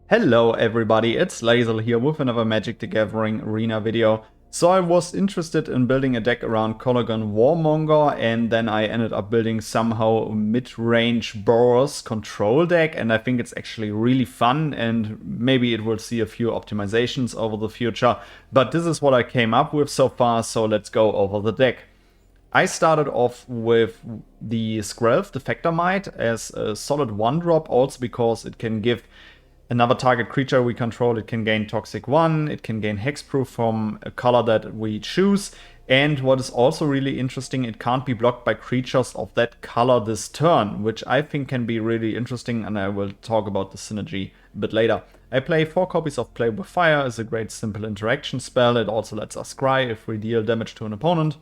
Hello everybody, it's Lazel here with another Magic the Gathering Arena video. So I was interested in building a deck around Colligan Warmonger, and then I ended up building somehow mid-range Boros control deck, and I think it's actually really fun, and maybe it will see a few optimizations over the future. But this is what I came up with so far, so let's go over the deck. I started off with the Skrelv, the Factor Might, as a solid 1-drop, also because it can give another target creature we control. It can gain Toxic 1, it can gain Hexproof from a color that we choose, and what is also really interesting, it can't be blocked by creatures of that color this turn, which I think can be really interesting, and I will talk about the synergy a bit later. I play 4 copies of Play with Fire as a great simple interaction spell. It also lets us scry if we deal damage to an opponent.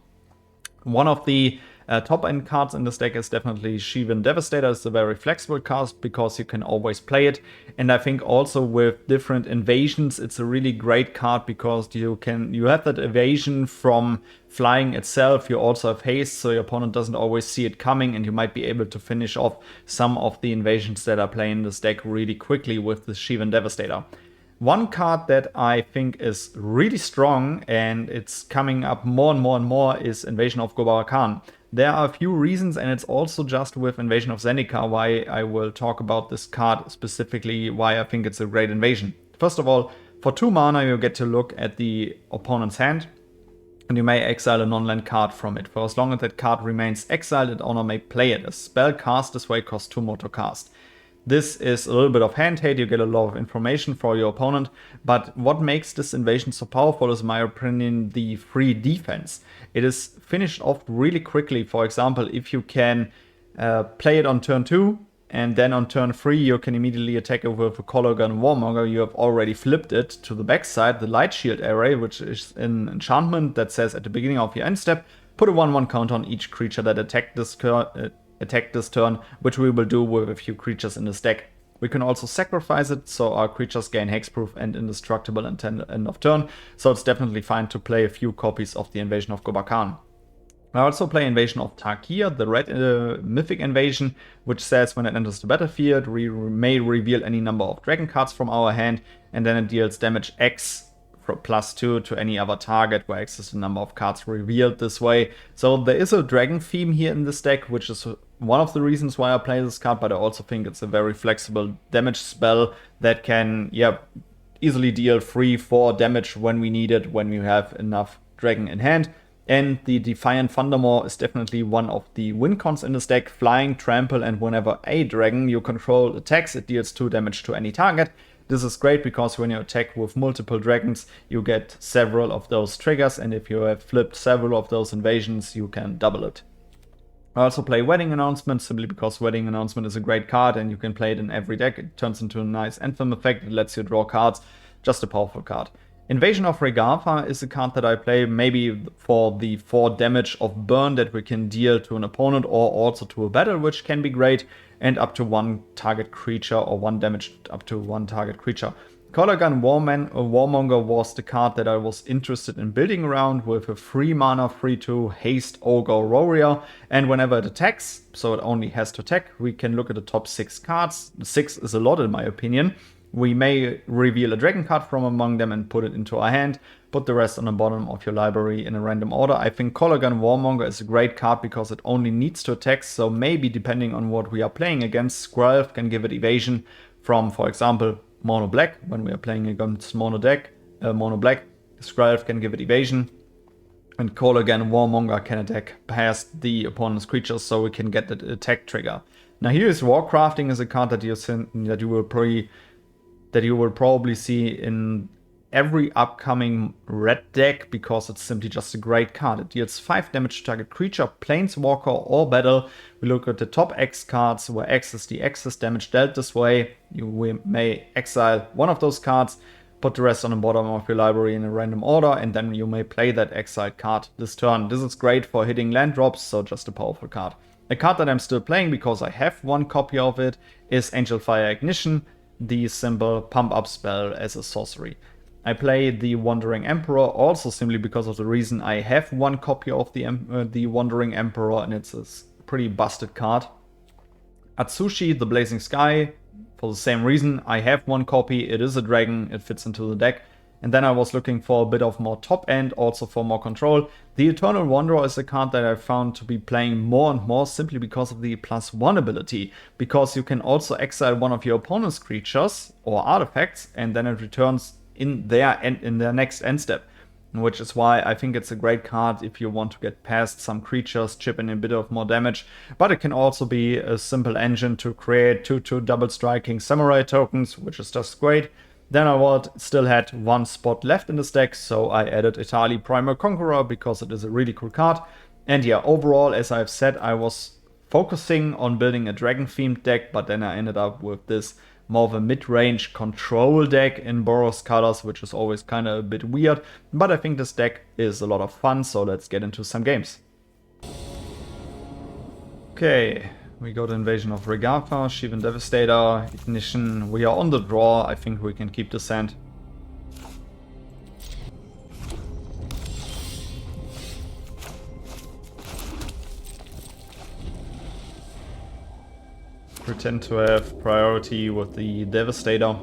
One of the top-end cards in this deck is definitely Shivan Devastator. It's a very flexible card because you can always play it. And I think also with different invasions, it's a really great card because you have that evasion from flying itself. You also have haste, so your opponent doesn't always see it coming, and you might be able to finish off some of the invasions that are playing this deck really quickly with the Shivan Devastator. One card that I think is really strong, and it's coming up more and more, is Invasion of Gobarakan. There are a few reasons, and it's also just with Invasion of Zendikar why I will talk about this card specifically, why I think it's a great invasion. First of all, for 2 mana you get to look at the opponent's hand, and you may exile a non-land card from it. For as long as that card remains exiled, the owner may play it. A spell cast this way costs 2 more to cast. This is a little bit of hand hate, you get a lot of information for your opponent, but what makes this invasion so powerful is, in my opinion, the free defense. It is finished off really quickly. For example, if you can play it on turn 2, and then on turn 3 you can immediately attack it with a Colligan Warmonger, you have already flipped it to the backside, the Light Shield array, which is an enchantment that says at the beginning of your end step, put a 1/1 counter on each creature that attack this turn, which we will do with a few creatures in this deck. We can also sacrifice it, so our creatures gain hexproof and indestructible until end of turn, so it's definitely fine to play a few copies of the Invasion of Gobarakan. I also play Invasion of Tarkir, the red mythic invasion, which says when it enters the battlefield, we may reveal any number of dragon cards from our hand, and then it deals damage X for +2 to any other target, where X is the number of cards revealed this way. So there is a dragon theme here in this deck, which is one of the reasons why I play this card, but I also think it's a very flexible damage spell that can easily deal 3-4 damage when we need it, when we have enough dragon in hand. And the Defiant Thundermaw is definitely one of the win cons in this deck. Flying, trample, and whenever a dragon you control attacks, it deals 2 damage to any target. This is great because when you attack with multiple dragons, you get several of those triggers, and if you have flipped several of those invasions, you can double it. I also play Wedding Announcement, simply because Wedding Announcement is a great card and you can play it in every deck. It turns into a nice Anthem effect, it lets you draw cards, just a powerful card. Invasion of Regatha is a card that I play maybe for the 4 damage of burn that we can deal to an opponent or also to a battle, which can be great, and up to 1 target creature, or 1 damage up to 1 target creature. Colligan Warmonger was the card that I was interested in building around, with a 3 mana 3/2 haste ogre warrior, and whenever it attacks, so it only has to attack, we can look at the top 6 cards. 6 is a lot in my opinion. We may reveal a dragon card from among them and put it into our hand, put the rest on the bottom of your library in a random order. I think Colligan Warmonger is a great card because it only needs to attack, so maybe depending on what we are playing against, Skrelv can give it evasion from, for example, mono black. When we are playing against mono black, Skrelv can give it evasion, and Colligan Warmonger can attack past the opponent's creatures, so we can get that attack trigger. Now here is Warcrafting, is a card that you will probably see in every upcoming red deck, because it's simply just a great card. It deals 5 damage to target creature, planeswalker, or battle. We look at the top X cards, where X is the excess damage dealt this way. You may exile one of those cards, put the rest on the bottom of your library in a random order, and then you may play that exiled card this turn. This is great for hitting land drops, so just a powerful card. A card that I'm still playing because I have 1 copy of it is Angelfire Ignition, the simple pump-up spell as a sorcery. I play the Wandering Emperor also simply because of the reason I have 1 copy of the Wandering Emperor, and it's a pretty busted card. Atsushi, the Blazing Sky, for the same reason. I have one copy, it is a dragon, it fits into the deck. And then I was looking for a bit of more top end, also for more control. The Eternal Wanderer is a card that I found to be playing more and more simply because of the +1 ability. Because you can also exile one of your opponent's creatures or artifacts, and then it returns in their next end step. Which is why I think it's a great card if you want to get past some creatures, chip in a bit of more damage. But it can also be a simple engine to create 2/2 double striking samurai tokens, which is just great. Then I still had one spot left in this deck, so I added Etali Primal Conqueror because it is a really cool card. And yeah, overall, as I've said, I was focusing on building a dragon-themed deck, but then I ended up with this more of a mid-range control deck in Boros colors, which is always kind of a bit weird. But I think this deck is a lot of fun, so let's get into some games. Okay. We got Invasion of Regatha, Shivan Devastator, Ignition. We are on the draw. I think we can keep this hand. Pretend to have priority with the Devastator.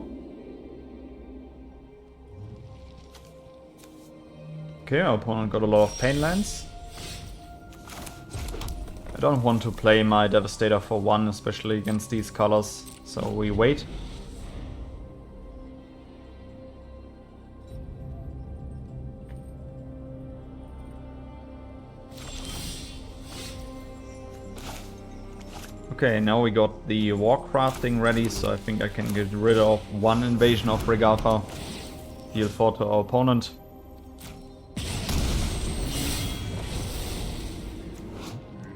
Okay, our opponent got a lot of pain lands. I don't want to play my Devastator for 1, especially against these colors, so we wait. Okay, now we got the Warcrafting ready, so I think I can get rid of one Invasion of Regatha. Deal 4 to our opponent.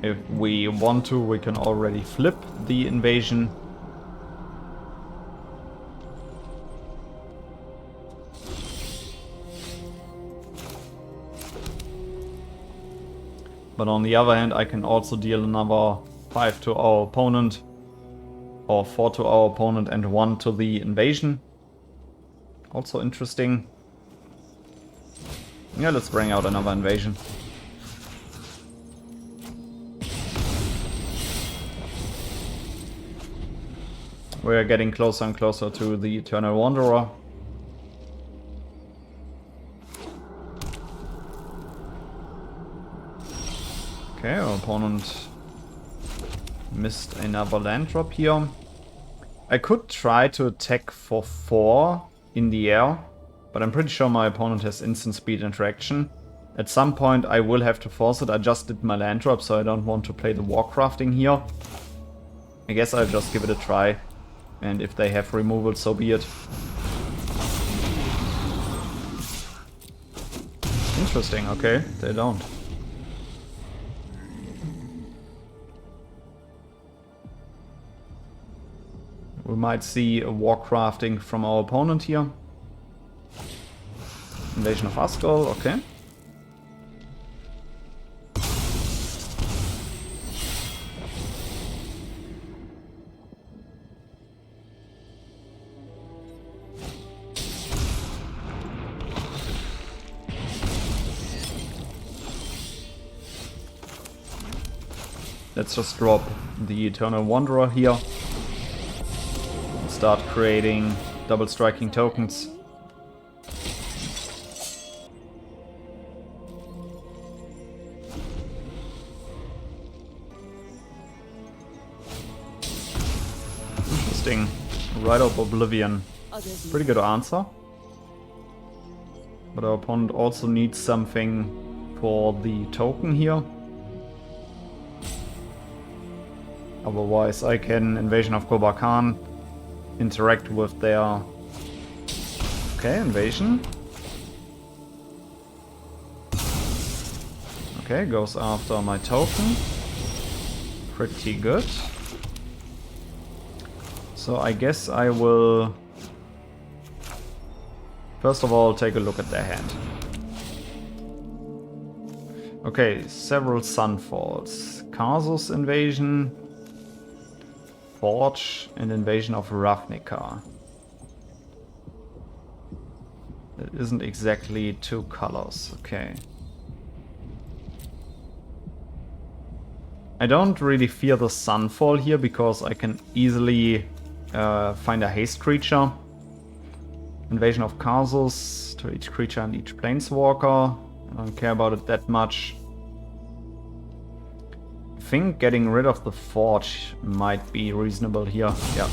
If we want to, we can already flip the invasion. But on the other hand, I can also deal another 5 to our opponent, or 4 to our opponent and 1 to the invasion. Also interesting. Yeah, let's bring out another invasion. We're getting closer and closer to the Eternal Wanderer. Okay, our opponent missed another land drop here. I could try to attack for 4 in the air, but I'm pretty sure my opponent has instant speed interaction. At some point I will have to force it. I just did my land drop, so I don't want to play the Warcrafting here. I guess I'll just give it a try. And if they have removal, so be it. Interesting, okay, they don't. We might see a Warcrafting from our opponent here. Invasion of Asgol, okay. Let's just drop the Eternal Wanderer here. And start creating double striking tokens. Interesting. Rite of Oblivion. Pretty good answer. But our opponent also needs something for the token here. Otherwise I can Invasion of Kobakan, interact with their... Okay, invasion. Okay, goes after my token. Pretty good. So I guess I will first of all take a look at their hand. Okay, several Sunfalls. Karsus invasion. Forge and Invasion of Ravnica. It isn't exactly 2 colors, okay. I don't really fear the Sunfall here because I can easily find a haste creature. Invasion of castles to each creature and each planeswalker. I don't care about it that much. I think getting rid of the forge might be reasonable here. Yeah.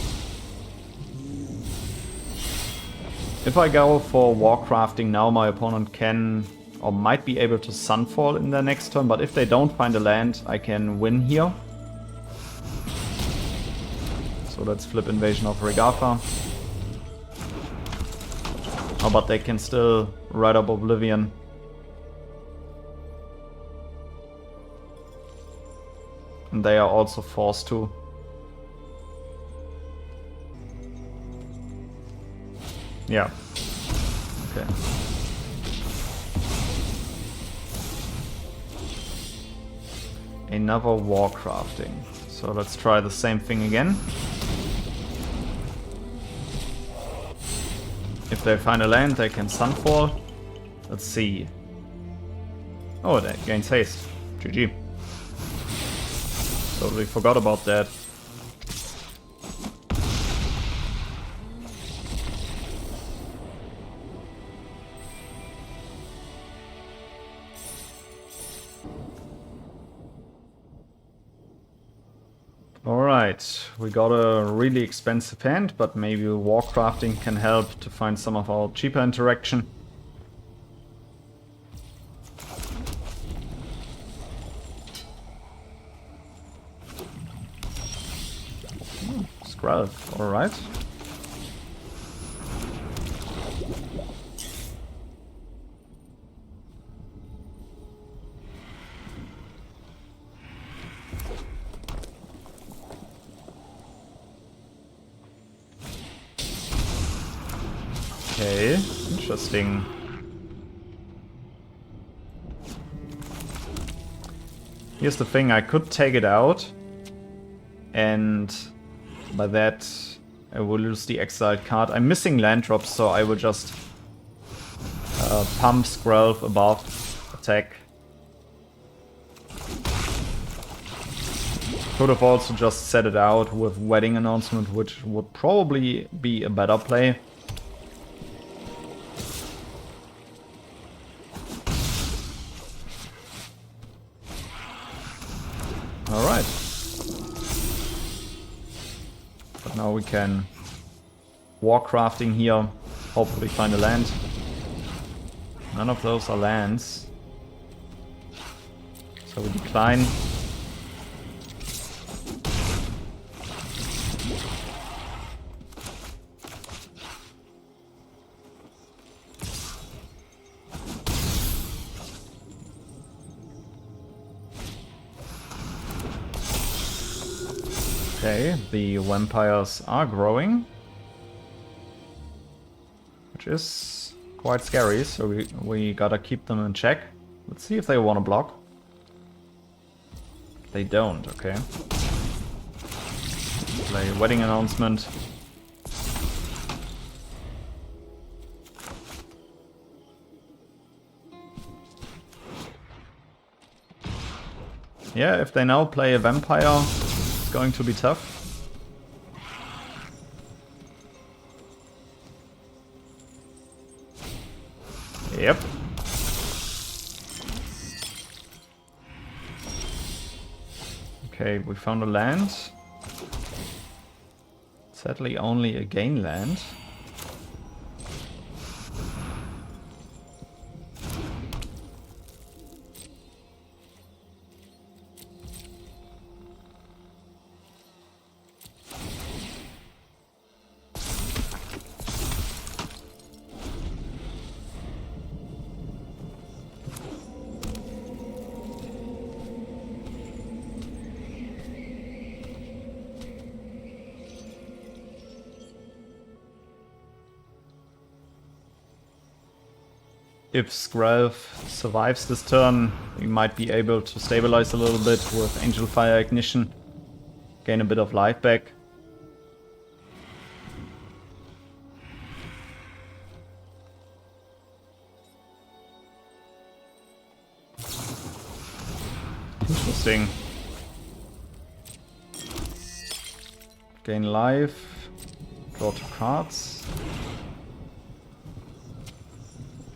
If I go for warcrafting now, my opponent can or might be able to Sunfall in their next turn, but if they don't find a land, I can win here. So let's flip Invasion of Regatha. Oh, but they can still write up Oblivion. And they are also forced to. Yeah. Okay. Another warcrafting. So let's try the same thing again. If they find a land, they can Sunfall. Let's see. Oh, that gains haste. GG. Totally forgot about that. Alright, we got a really expensive hand, but maybe warcrafting can help to find some of our cheaper interaction. Screll, alright. Okay, interesting. Here's the thing, I could take it out, and by that I will lose the exiled card. I'm missing land drops, so I will just pump Skrelv above attack. Could have also just set it out with Wedding Announcement, which would probably be a better play. Alright. But now we can warcrafting here, hopefully find a land. None of those are lands. So we decline. Okay, the vampires are growing, which is quite scary, so we gotta keep them in check. Let's see if they want to block. They don't, okay. Play Wedding Announcement. Yeah, if they now play a vampire, going to be tough. Yep. Okay, we found a land. Sadly only a gain land. If Skrelv survives this turn, we might be able to stabilize a little bit with Angel Fire Ignition. Gain a bit of life back. Interesting. Gain life. Draw 2 cards.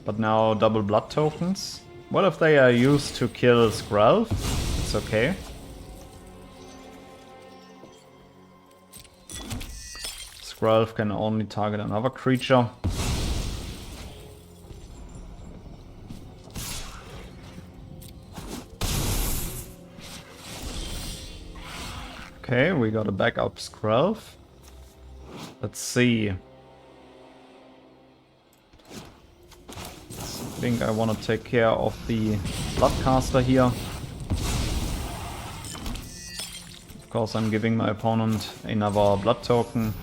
But now double blood tokens. Well, if they are used to kill Skrelv, it's okay. Skrelv can only target another creature. Okay, we got a backup Skrelv. Let's see. I think I want to take care of the Bloodcaster here. Of course, I'm giving my opponent another blood token.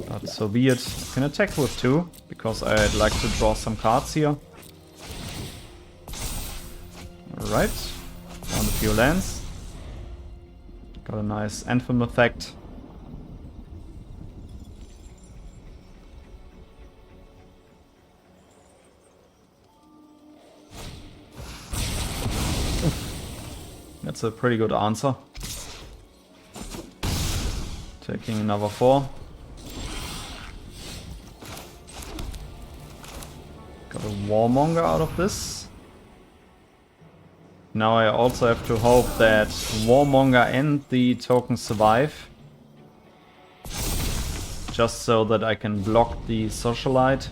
But so be it. I can attack with 2, because I'd like to draw some cards here. Alright. Found a few lands. Got a nice Anthem effect. That's a pretty good answer. Taking another 4. Got a Warmonger out of this. Now I also have to hope that Warmonger and the tokens survive. Just so that I can block the Socialite.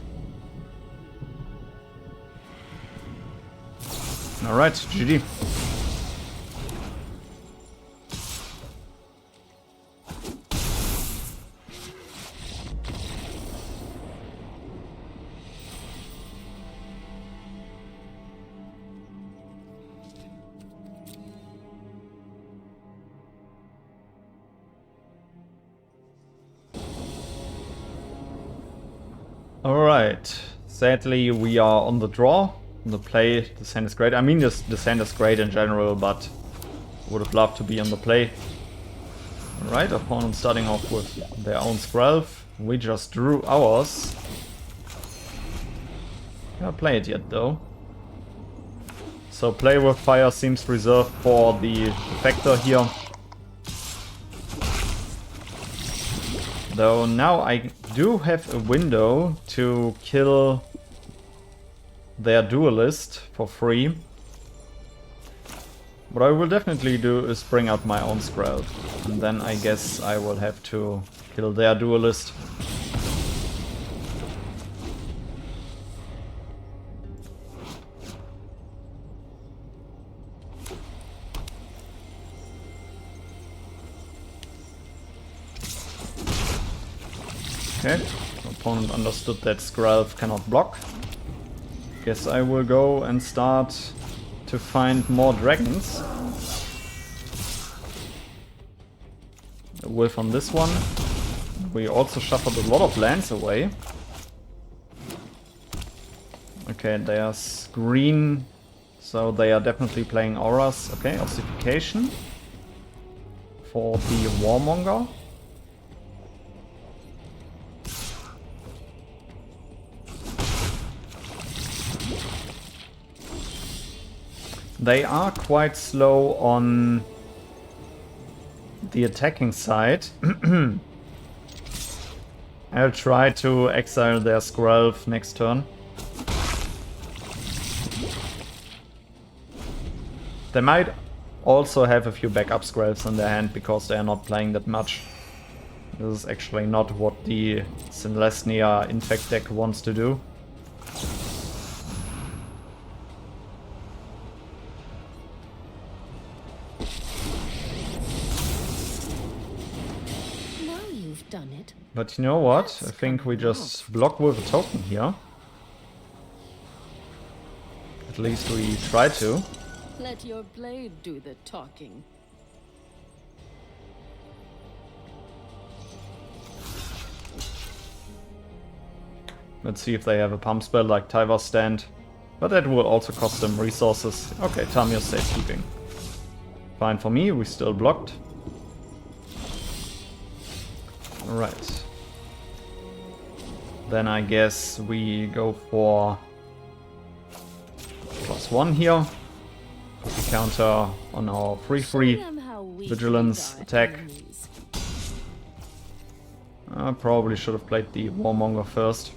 Alright, GG. Alright, sadly we are on the draw. On the play, this hand is great. I mean, this hand is great in general, but would have loved to be on the play. Alright, opponent starting off with their own Skrelv. We just drew ours. Can't play it yet though. So play with fire seems reserved for the Defector here. Though now I do have a window to kill their Duelist for free. What I will definitely do is bring out my own Skrelv. And then I guess I will have to kill their Duelist. Okay, opponent understood that Skrelv cannot block. Guess I will go and start to find more dragons. A wolf on this one. We also shuffled a lot of lands away. Okay, there's green, so they are definitely playing auras. Okay, ossification for the Warmonger. They are quite slow on the attacking side. I'll try to exile their Skrelv next turn. They might also have a few backup Skrelvs in their hand because they are not playing that much. This is actually not what the Celestia Infect deck wants to do. But you know what? I think we just block with a token here. At least we try to. Let your blade do the talking. Let's see if they have a pump spell like Tyvar Stand. But that will also cost them resources. Okay, Tamiya's safekeeping. Fine for me, we still blocked. Alright. Then I guess we go for +1 here. We counter on our 3/3 vigilance attack. I probably should have played the Warmonger first.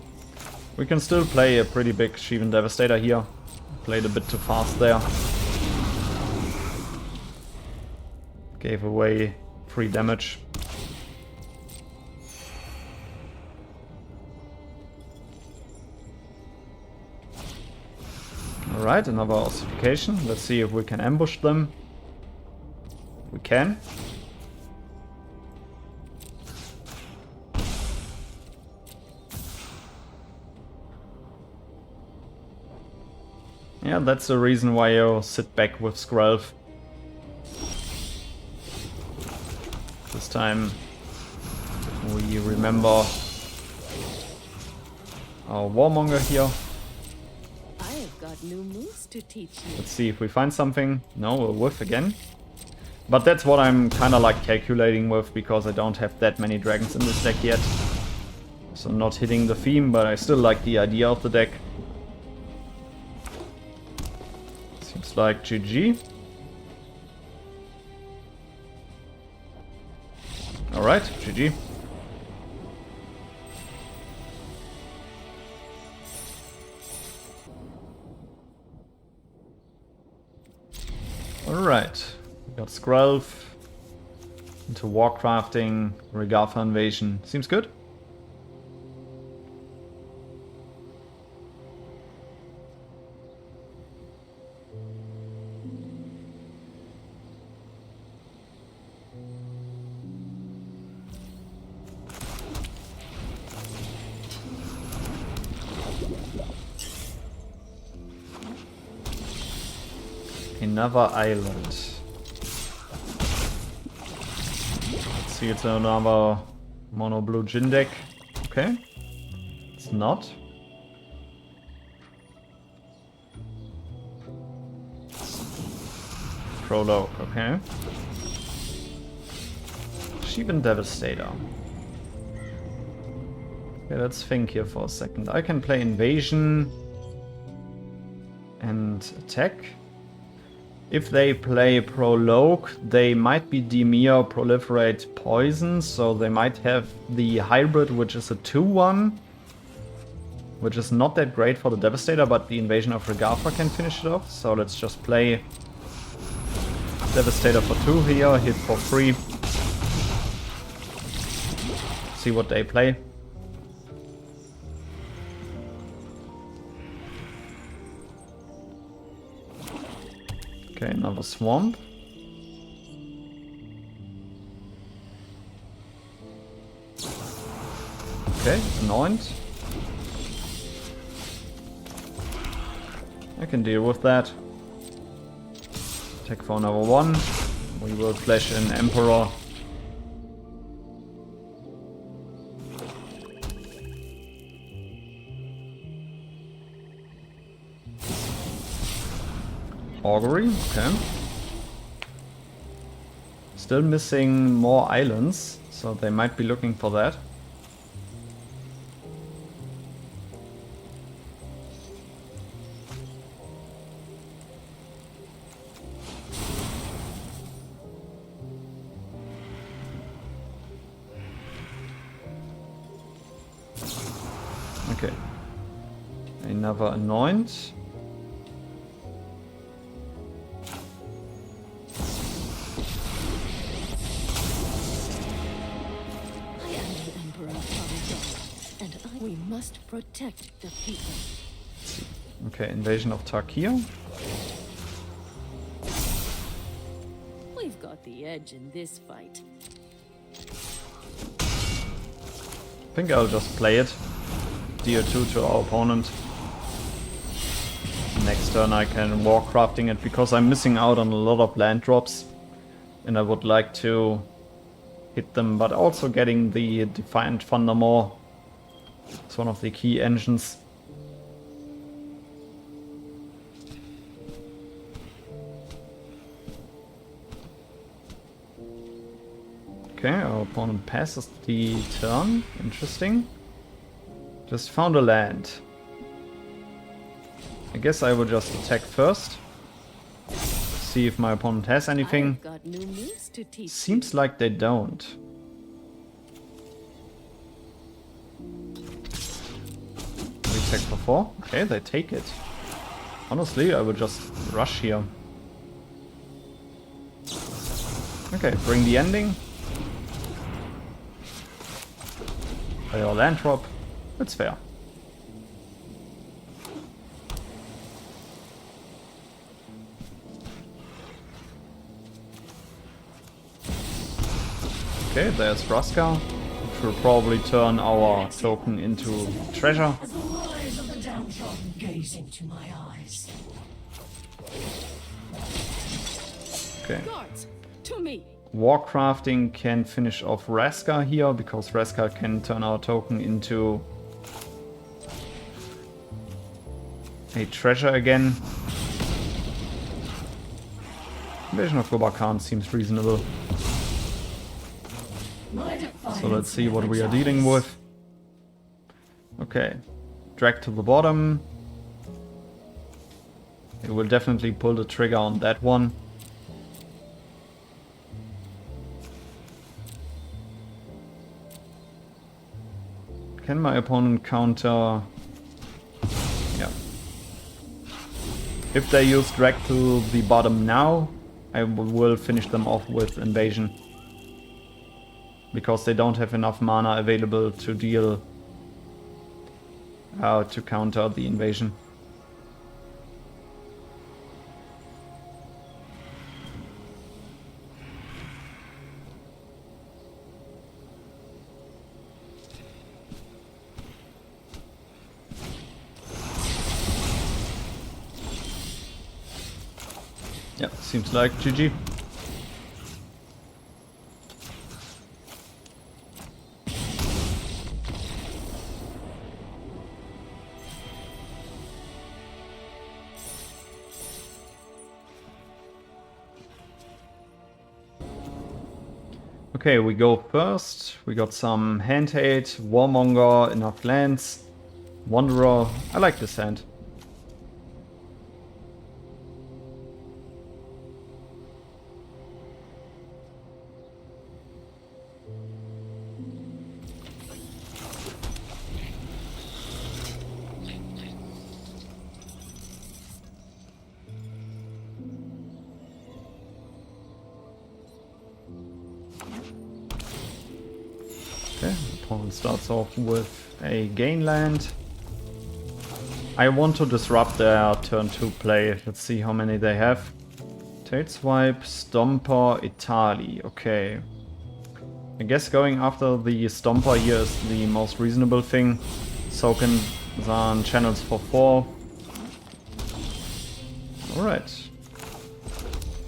We can still play a pretty big Shivan Devastator here. Played a bit too fast there. Gave away free damage. Alright, another ossification. Let's see if we can ambush them. We can. Yeah, that's the reason why you sit back with Skrelv. This time we remember our Warmonger here. I have got new moves to teach you. Let's see if we find something. No, we'll whiff again. But that's what I'm kind of like calculating with, because I don't have that many dragons in this deck yet. So not hitting the theme, but I still like the idea of the deck. Seems like GG. Alright, GG. Alright, we got Skrelv into Warcrafting, Regatha Invasion. Seems good. Another island. Let's see, it's another mono blue Jin deck. Okay. It's not. Prologue, okay. Shivan Devastator. Okay, let's think here for a second. I can play Invasion and attack. If they play Prologue, they might be Dimir Proliferate Poison, so they might have the hybrid, which is a 2-1, which is not that great for the Devastator, but the Invasion of Regatha can finish it off. So let's just play Devastator for 2 here, hit for 3. See what they play. Okay, another Swamp. Okay, Anoint. I can deal with that. Attack for another 1. We will flash in Emperor. Augury, okay. Still missing more islands, so they might be looking for that. Okay. Another Anoint. We must protect the people. Okay, Invasion of Tarkir. We've got the edge in this fight. I think I'll just play it. Deal 2 to our opponent. Next turn I can Warcrafting it, because I'm missing out on a lot of land drops. And I would like to hit them, but also getting the Defiant Thunder more. It's one of the key engines. Okay, our opponent passes the turn. Interesting. Just found a land. I guess I will just attack first. See if my opponent has anything. I've got new moves to teach. Seems like they don't. Attack for 4. Okay, they take it. Honestly, I would just rush here. Okay, bring the ending. Play our land drop. It's fair. Okay, there's Vraska, which will probably turn our token into treasure. As the lies of the downtrodden gaze into my eyes. Okay. Guards, to me. Warcrafting can finish off Vraska here, because Vraska can turn our token into a treasure again. Invasion of Gobarkhan seems reasonable. So let's see what we are dealing with. Okay, drag to the bottom. It will definitely pull the trigger on that one. Can my opponent counter? Yeah. If they use drag to the bottom now, I will finish them off with invasion. Because they don't have enough mana available to deal to counter the invasion. Yeah, seems like GG. Okay, we go first. We got some hand hate, Warmonger, enough lands, Wanderer. I like this hand. Okay, opponent starts off with a gain land. I want to disrupt their turn 2 play. Let's see how many they have. Tate Swipe, Stomper, Itali. Okay. I guess going after the Stomper here is the most reasonable thing. Soken Zan channels for 4. Alright.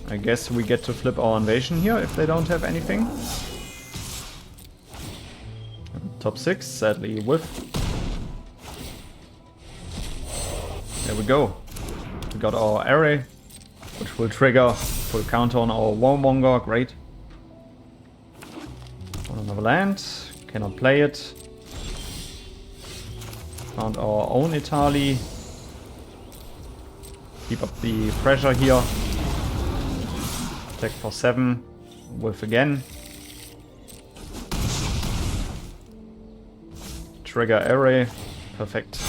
I guess we get to flip our invasion here if they don't have anything. Top 6, sadly whiff. There we go. We got our array, which will trigger, put a counter on our Warmonger, great. On another land, cannot play it. Found our own Itali. Keep up the pressure here. Attack for 7, whiff again. Trigger array, perfect.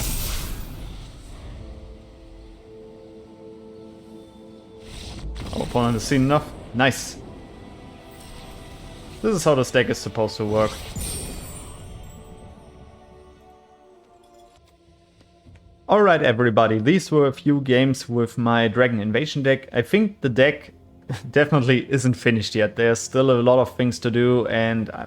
Our opponent has seen enough, nice. This is how the stack is supposed to work. Alright everybody, these were a few games with my Dragon Invasion deck. I think the deck definitely isn't finished yet. There's still a lot of things to do,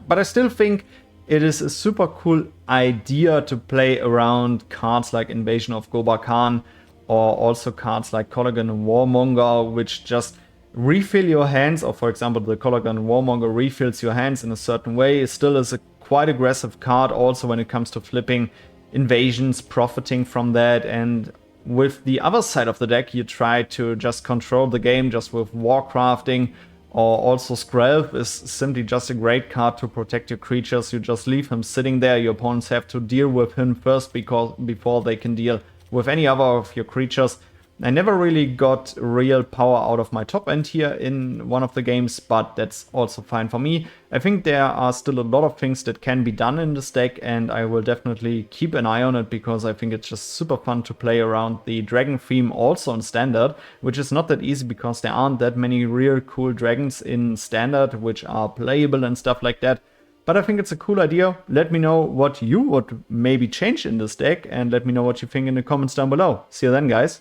but I still think it is a super cool idea to play around cards like Invasion of Gobarkhan, or also cards like Kolaghan Warmonger, which just refill your hands, or for example the Kolaghan Warmonger refills your hands in a certain way. It still is a quite aggressive card also when it comes to flipping invasions, profiting from that. And with the other side of the deck, you try to just control the game just with Warcrafting, or also Skrelv is simply just a great card to protect your creatures. You just leave him sitting there. Your opponents have to deal with him first before they can deal with any other of your creatures. I never really got real power out of my top end here in one of the games, but that's also fine for me. I think there are still a lot of things that can be done in this deck, and I will definitely keep an eye on it because I think it's just super fun to play around the dragon theme also in Standard, which is not that easy because there aren't that many real cool dragons in Standard which are playable and stuff like that. But I think it's a cool idea. Let me know what you would maybe change in this deck, and let me know what you think in the comments down below. See you then, guys.